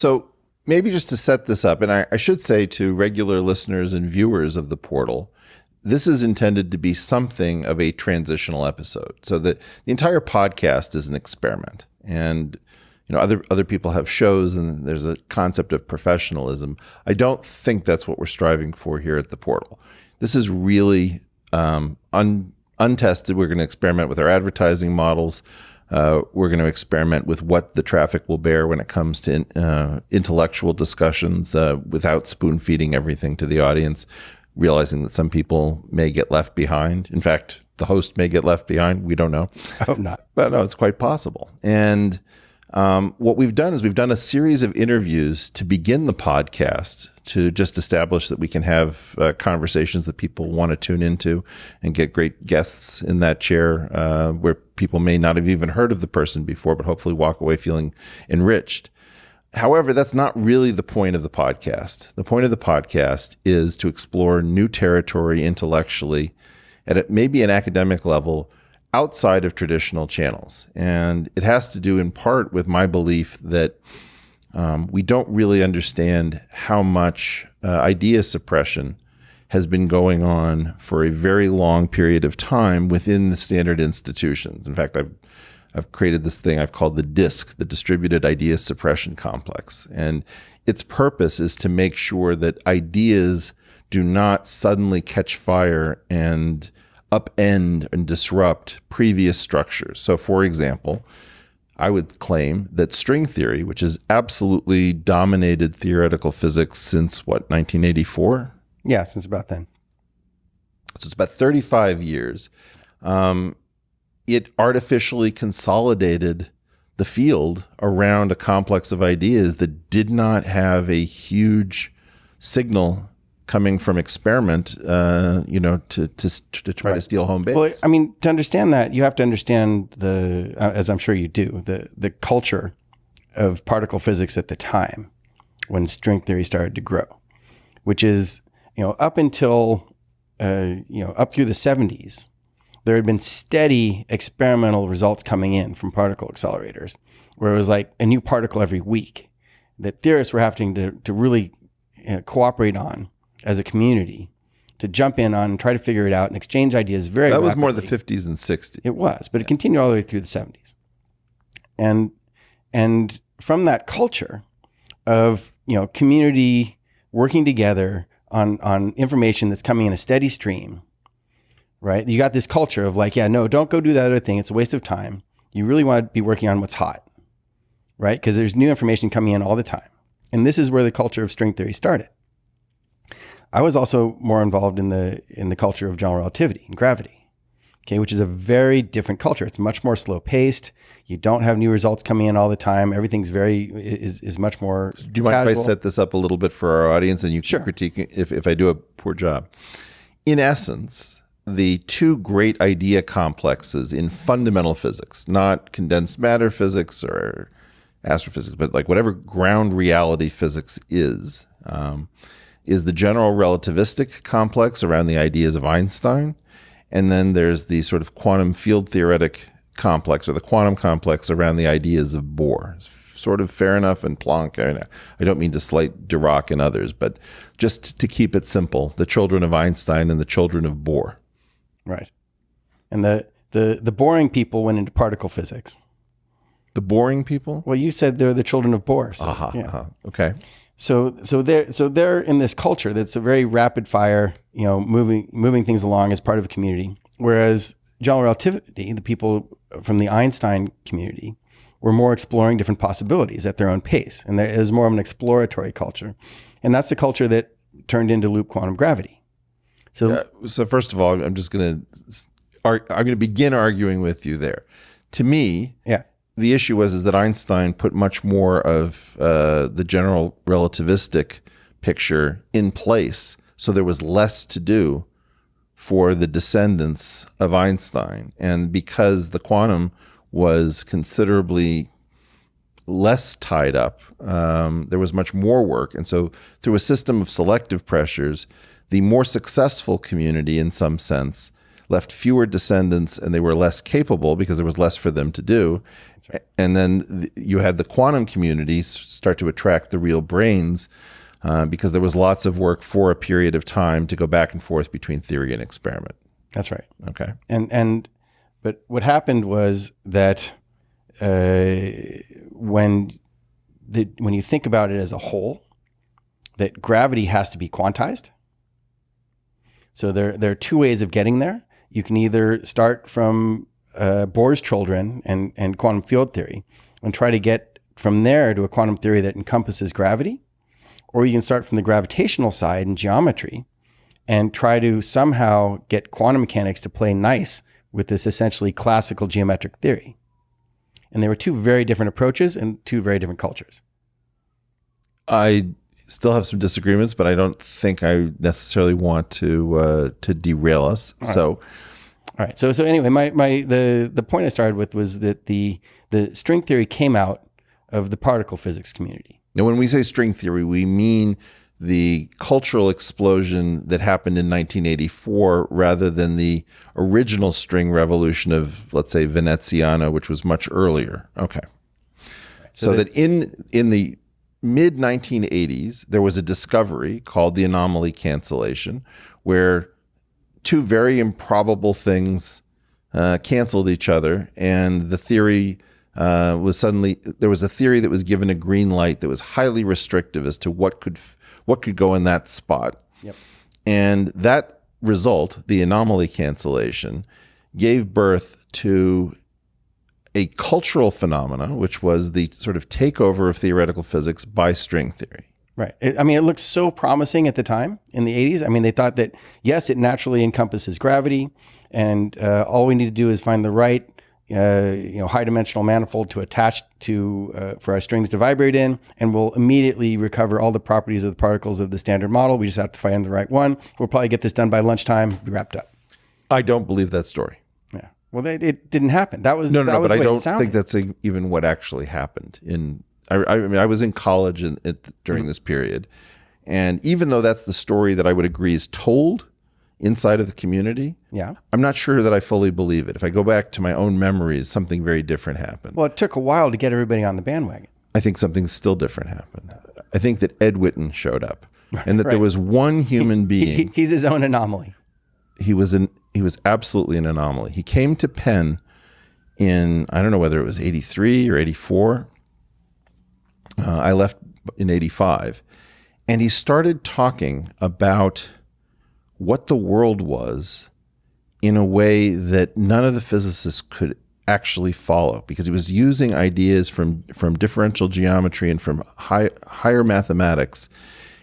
So maybe just to set this up, and I should say to regular listeners and viewers of the portal, this is intended to be something of a transitional episode. So that the entire podcast is an experiment. And other people have shows, and there's a concept of professionalism. I don't think that's what we're striving for here at the portal. This is really untested. We're going to experiment with our advertising models. We're going to experiment with what the traffic will bear when it comes to intellectual discussions without spoon feeding everything to the audience, realizing that some people may get left behind. In fact, the host may get left behind. We don't know. I hope not. But no, it's quite possible. And what we've done is we've done a series of interviews to begin the podcast to just establish that we can have conversations that people want to tune into and get great guests in that chair where people may not have even heard of the person before, but hopefully walk away feeling enriched. However, that's not really the point of the podcast. The point of the podcast is to explore new territory intellectually at maybe an academic level outside of traditional channels. And it has to do in part with my belief that we don't really understand how much idea suppression has been going on for a very long period of time within the standard institutions. In fact, I've created this thing I've called the DISC, the Distributed Idea Suppression Complex. And its purpose is to make sure that ideas do not suddenly catch fire and upend and disrupt previous structures. So for example, I would claim that string theory, which has absolutely dominated theoretical physics since 1984? Yeah, since about then. So it's about 35 years. It artificially consolidated the field around a complex of ideas that did not have a huge signal coming from experiment, to try to steal home base. Well, I mean, to understand that, you have to understand as I'm sure you do, the culture of particle physics at the time when string theory started to grow, which is, up until, up through the 70s, there had been steady experimental results coming in from particle accelerators, where it was like a new particle every week that theorists were having to really cooperate on as a community to jump in on and try to figure it out and exchange ideas very rapidly. That was more the 50s and 60s. It was, but it continued all the way through the 70s. And from that culture of, community working together on information that's coming in a steady stream, right? You got this culture of like, don't go do that other thing. It's a waste of time. You really want to be working on what's hot, right? Because there's new information coming in all the time. And this is where the culture of string theory started. I was also more involved in the culture of general relativity and gravity, okay, which is a very different culture. It's much more slow paced. You don't have new results coming in all the time. Everything's is much more Do you mind if I set this up a little bit for our audience and you can Sure. critique if I do a poor job? In essence, the two great idea complexes in fundamental physics, not condensed matter physics or astrophysics, but like whatever ground reality physics is the general relativistic complex around the ideas of Einstein. And then there's the sort of quantum field theoretic complex or the quantum complex around the ideas of Bohr. It's sort of fair enough and Planck. I don't mean to slight Dirac and others, but just to keep it simple, the children of Einstein and the children of Bohr. Right. And the boring people went into particle physics. The boring people? Well, you said they're the children of Bohr. So, Okay. So they're in this culture that's a very rapid fire, moving things along as part of a community. Whereas general relativity, the people from the Einstein community, were more exploring different possibilities at their own pace, and it was more of an exploratory culture, and that's the culture that turned into loop quantum gravity. So first of all, I'm going to begin arguing with you there. To me, the issue is that Einstein put much more of the general relativistic picture in place, so there was less to do for the descendants of Einstein. And because the quantum was considerably less tied up, there was much more work. And so through a system of selective pressures, the more successful community in some sense, left fewer descendants, and they were less capable because there was less for them to do. Right. And then you had the quantum community start to attract the real brains because there was lots of work for a period of time to go back and forth between theory and experiment. That's right. Okay. But what happened was that when you think about it as a whole, that gravity has to be quantized. So there are two ways of getting there. You can either start from Bohr's children and quantum field theory and try to get from there to a quantum theory that encompasses gravity, or you can start from the gravitational side in geometry and try to somehow get quantum mechanics to play nice with this essentially classical geometric theory. And there were two very different approaches and two very different cultures. I still have some disagreements, but I don't think I necessarily want to derail us. All right. So anyway, the point I started with was that the string theory came out of the particle physics community. Now, when we say string theory, we mean the cultural explosion that happened in 1984 rather than the original string revolution of, let's say, Veneziana, which was much earlier. Okay. Right. So that in the mid-1980s, there was a discovery called the anomaly cancellation, where two very improbable things canceled each other, and the theory was suddenly, there was a theory that was given a green light that was highly restrictive as to what could go in that spot. Yep. And that result, the anomaly cancellation, gave birth to a cultural phenomena, which was the sort of takeover of theoretical physics by string theory. Right. It looked so promising at the time in the 80s. I mean, they thought that, yes, it naturally encompasses gravity, and all we need to do is find the right high dimensional manifold to attach to for our strings to vibrate in, and we'll immediately recover all the properties of the particles of the standard model. We just have to find the right one. We'll probably get this done by lunchtime, be wrapped up. I don't believe that story. Yeah. Well, it didn't happen. That was no, that was but I don't sounded. think that's even what actually happened. I mean, I was in college during this period, and even though that's the story that I would agree is told inside of the community, yeah, I'm not sure that I fully believe it. If I go back to my own memories, something very different happened. Well, it took a while to get everybody on the bandwagon. I think something still different happened. I think that Ed Witten showed up, and that there was one human being. He's his own anomaly. He was absolutely an anomaly. He came to Penn in, I don't know whether it was 83 or 84. I left in 85, and he started talking about what the world was in a way that none of the physicists could actually follow, because he was using ideas from differential geometry and from higher mathematics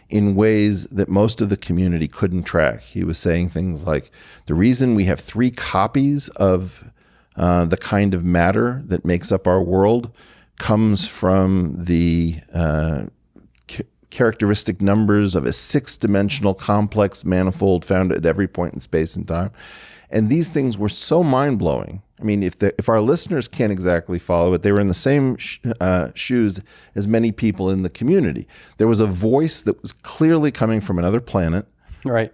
in ways that most of the community couldn't track. He was saying things like, the reason we have 3 copies of the kind of matter that makes up our world comes from the characteristic numbers of a 6-dimensional complex manifold found at every point in space and time. And these things were so mind-blowing. I mean, if our listeners can't exactly follow it, they were in the same shoes as many people in the community. There was a voice that was clearly coming from another planet. Right.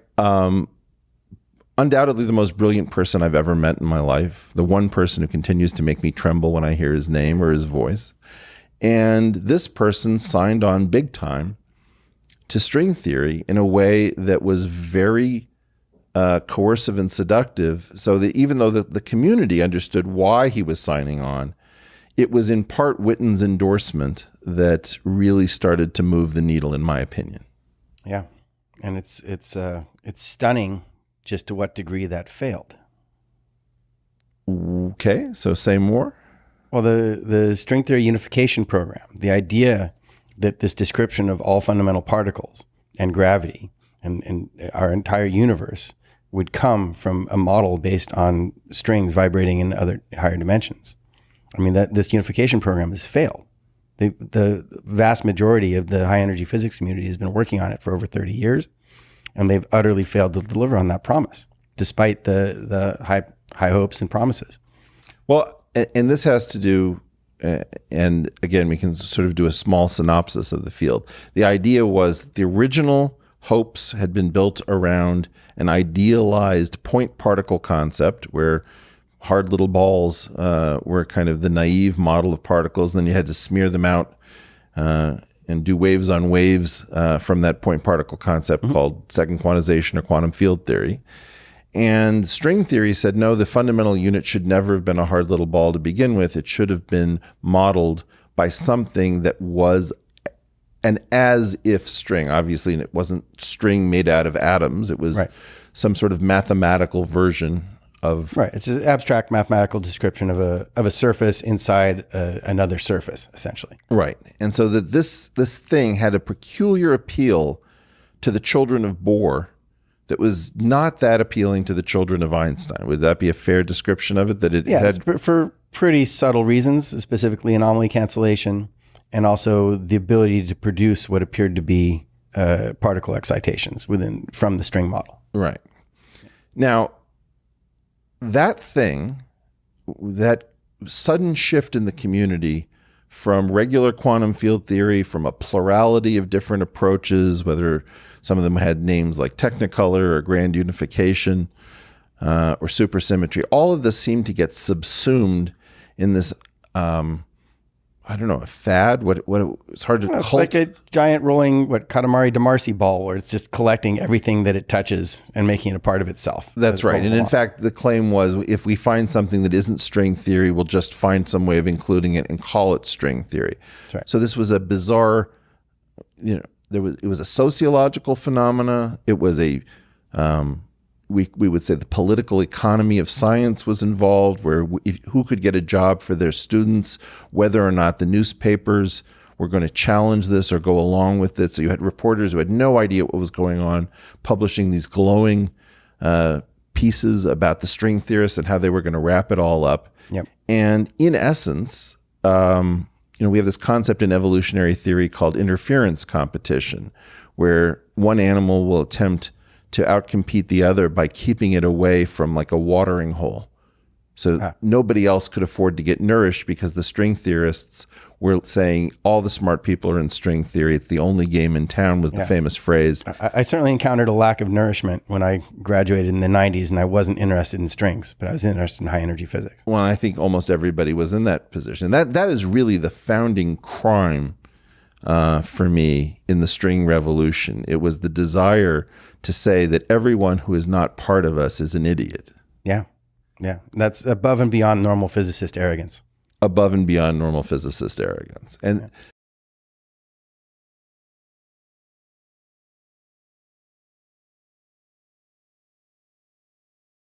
Undoubtedly the most brilliant person I've ever met in my life. The one person who continues to make me tremble when I hear his name or his voice. And this person signed on big time to string theory in a way that was very coercive and seductive, so that even though the community understood why he was signing on, it was in part Witten's endorsement that really started to move the needle, in my opinion. Yeah, and it's stunning just to what degree that failed. Okay, so say more. Well, the string theory unification program, the idea that this description of all fundamental particles and gravity and our entire universe would come from a model based on strings vibrating in other higher dimensions. I mean, that this unification program has failed. The vast majority of the high energy physics community has been working on it for over 30 years, and they've utterly failed to deliver on that promise, despite the high hopes and promises. Well, and this has to do, and again, we can sort of do a small synopsis of the field. The idea was the original hopes had been built around an idealized point particle concept where hard little balls were kind of the naive model of particles. Then you had to smear them out and do waves on waves from that point particle concept called second quantization or quantum field theory. And string theory said, no, the fundamental unit should never have been a hard little ball to begin with. It should have been modeled by something that was an as-if string. Obviously, it wasn't string made out of atoms. It was some sort of mathematical version of... Right. It's an abstract mathematical description of a surface inside another surface, essentially. Right. And so that this thing had a peculiar appeal to the children of Bohr that was not that appealing to the children of Einstein. Would that be a fair description of it? That it had... it's for pretty subtle reasons, specifically anomaly cancellation, and also the ability to produce what appeared to be particle excitations from the string model. Right. Now, that thing, that sudden shift in the community from regular quantum field theory, from a plurality of different approaches, whether some of them had names like Technicolor or Grand Unification or Supersymmetry. All of this seemed to get subsumed in this, I don't know, a fad. It's hard to. It's like a giant rolling Katamari Damacy ball, where it's just collecting everything that it touches and making it a part of itself. That's right. And in fact, the claim was, if we find something that isn't string theory, we'll just find some way of including it and call it string theory. That's right. So this was a bizarre, it was a sociological phenomena. It was a, we would say the political economy of science was involved, where who could get a job for their students, whether or not the newspapers were going to challenge this or go along with it. So you had reporters who had no idea what was going on, publishing these glowing pieces about the string theorists and how they were going to wrap it all up. Yep. And in essence, we have this concept in evolutionary theory called interference competition, where one animal will attempt to outcompete the other by keeping it away from like a watering hole. So nobody else could afford to get nourished because the string theorists were saying all the smart people are in string theory. It's the only game in town, was the famous phrase. I certainly encountered a lack of nourishment when I graduated in the 90s, and I wasn't interested in strings, but I was interested in high energy physics. Well, I think almost everybody was in that position. That is really the founding crime for me in the string revolution. It was the desire to say that everyone who is not part of us is an idiot. Yeah. Yeah. That's above and beyond normal physicist arrogance. Above and beyond normal physicist arrogance. And